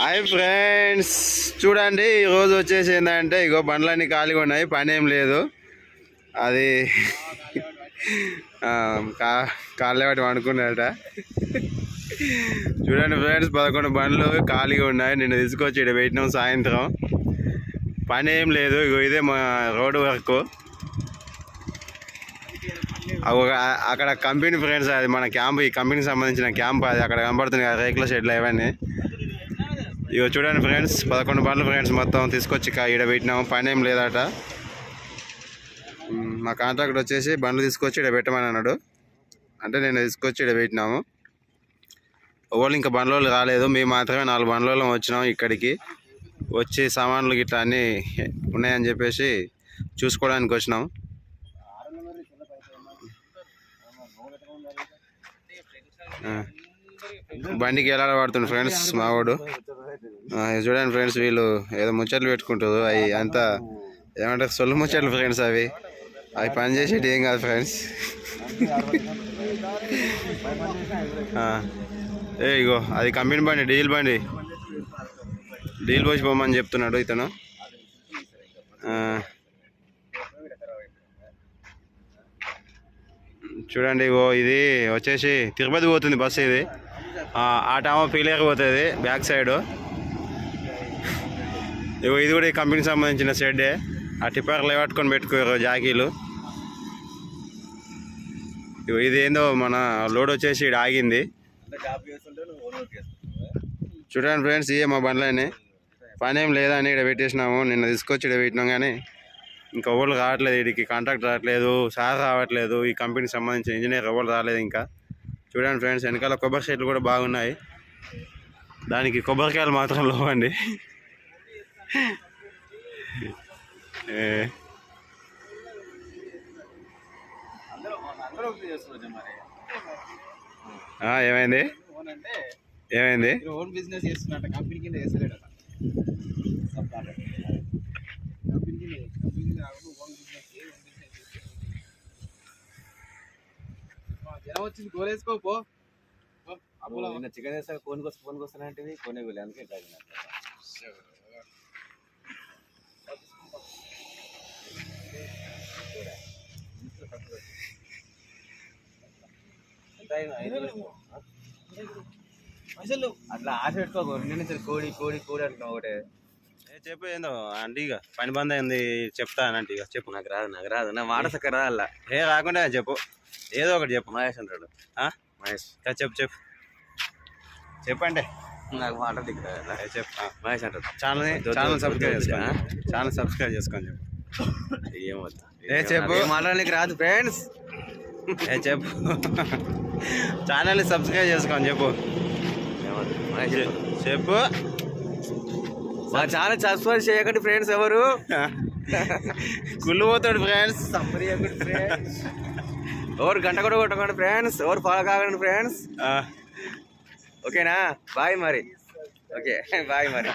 Hi friends, చూడండి ఈరోజు వచ్చేసి ఏంటంటే ఇగో బండ్లన్నీ ఖాళీగా ఉన్నాయి, పని ఏం లేదు. అది కాళ్ళే వాటి అనుకున్నాడట. చూడండి ఫ్రెండ్స్, 11 బండ్లు ఖాళీగా ఉన్నాయి. నిన్న తీసుకొచ్చి ఇక్కడ పెట్టినాం సాయంత్రం. పని ఏం లేదు. ఇగో ఇదే మా రోడ్డు వర్క్. అక్కడ కంపెనీ ఫ్రెండ్స్, అది మన క్యాంప్, ఈ కంపెనీకి సంబంధించిన క్యాంప్. అది అక్కడ కనబడుతుంది కదా రేకుల షెడ్లు ఇవన్నీ. ఇగో చూడండి ఫ్రెండ్స్, 11 బండ్లు ఫ్రెండ్స్ మొత్తం తీసుకొచ్చి ఈడ పెట్టినాము. పని ఏం లేదట. మా కాంట్రాక్టర్ వచ్చేసి బండ్లు తీసుకొచ్చి ఇక్కడ పెట్టమని అన్నాడు. అంటే నేను తీసుకొచ్చి ఇక్కడ పెట్టినాము. వాళ్ళు ఇంకా బండ్లు రాలేదు, మేము మాత్రమే 4 బండ్లలో వచ్చినాము. ఇక్కడికి వచ్చి సామాన్లు గిట్లా అన్నీ ఉన్నాయని చెప్పేసి చూసుకోవడానికి వచ్చినాము. బండికి ఎలా పడుతుంది ఫ్రెండ్స్ మావాడు. చూడండి ఫ్రెండ్స్, వీళ్ళు ఏదో ముచ్చట్లు పెట్టుకుంటారు. అవి అంతా ఏమంటారు, సొల్లు ముచ్చట్లు ఫ్రెండ్స్. అవి పని చేసేటి ఏం కాదు ఫ్రెండ్స్. ఇగో అది కంపెనీ బండి, డీజిల్ బండి. డీజిల్ పోసి పోమని చెప్తున్నాడు ఇతను. చూడండి, ఇగో ఇది వచ్చేసి తిరుపతి పోతుంది బస్సు. ఇది ఆటేమో పీలేరు పోతుంది బ్యాక్ సైడ్. ఇగో ఇది కూడా ఈ కంపెనీకి సంబంధించిన షెడ్డే. ఆ టిప్పర్లు పట్టుకొని పెట్టుకోరు జాకీలు. ఇగో ఇది ఏందో మన లోడ్ వచ్చేసి ఇక్కడ ఆగింది. చూడండి ఫ్రెండ్స్, ఇవే మా బండ్లనే. పని ఏం లేదా అని ఇక్కడ పెట్టేసినాము. నిన్న తీసుకొచ్చి ఇక్కడ పెట్టినాం, కానీ ఇంకా ఎవరు రావట్లేదు. వీడికి కాంట్రాక్ట్ రావట్లేదు, సార్ రావట్లేదు. ఈ కంపెనీకి సంబంధించిన ఇంజనీర్ ఎవరు రాలేదు ఇంకా. చూడండి ఫ్రెండ్స్, వెనకాల కొబ్బరి చెట్లు కూడా బాగున్నాయి. దానికి కొబ్బరికాయలు మాత్రం లేవండి. ఏమైంది ఏమైంది? వచ్చింది గోలేసుకోపో. చికెన్ వేస్తా ఫోన్ వస్తానంటే కొనే వెళ్ళి అందుకే అసలు అట్లా ఆశ పెట్టుకోకు. నేను కోడి కోడి కోడి అంటున్నావు ఒకటే. చెప్పు ఏందో అంటే ఇక పని బంద్ అయింది చెప్తానంటే. ఇక చెప్పు. నాకు రాదు నా మాట సక్క రాలా. రాకుండా చెప్పు, ఏదో ఒకటి చెప్పు. మహేష్ అంటాడు. మహేష్ చెప్పు చెప్పండి. నాకు మాట దిగుతా చెప్పు. మహేష్ అంటాడు. ఛానల్ సబ్స్క్రైబ్ చేసుకొని చెప్పు. ఏమవుతా చెప్పు. మాట్లాడడానికి రాదు ఫ్రెండ్స్. చెప్పు. ఛానల్ని సబ్స్క్రైబ్ చేసుకోని చెప్పు. చెప్పు. మా ఛానల్ సబ్స్క్రైబ్ చేయకండి ఫ్రెండ్స్. ఎవరు కుళ్ళు పోతాడు ఫ్రెండ్స్. ఎవరు గంట కూడా కొట్టకండి ఫ్రెండ్స్. ఎవరు ఫాలో కాకండి ఫ్రెండ్స్. ఓకేనా? బాయ్ మరి. ఓకే బాయ్ మరి.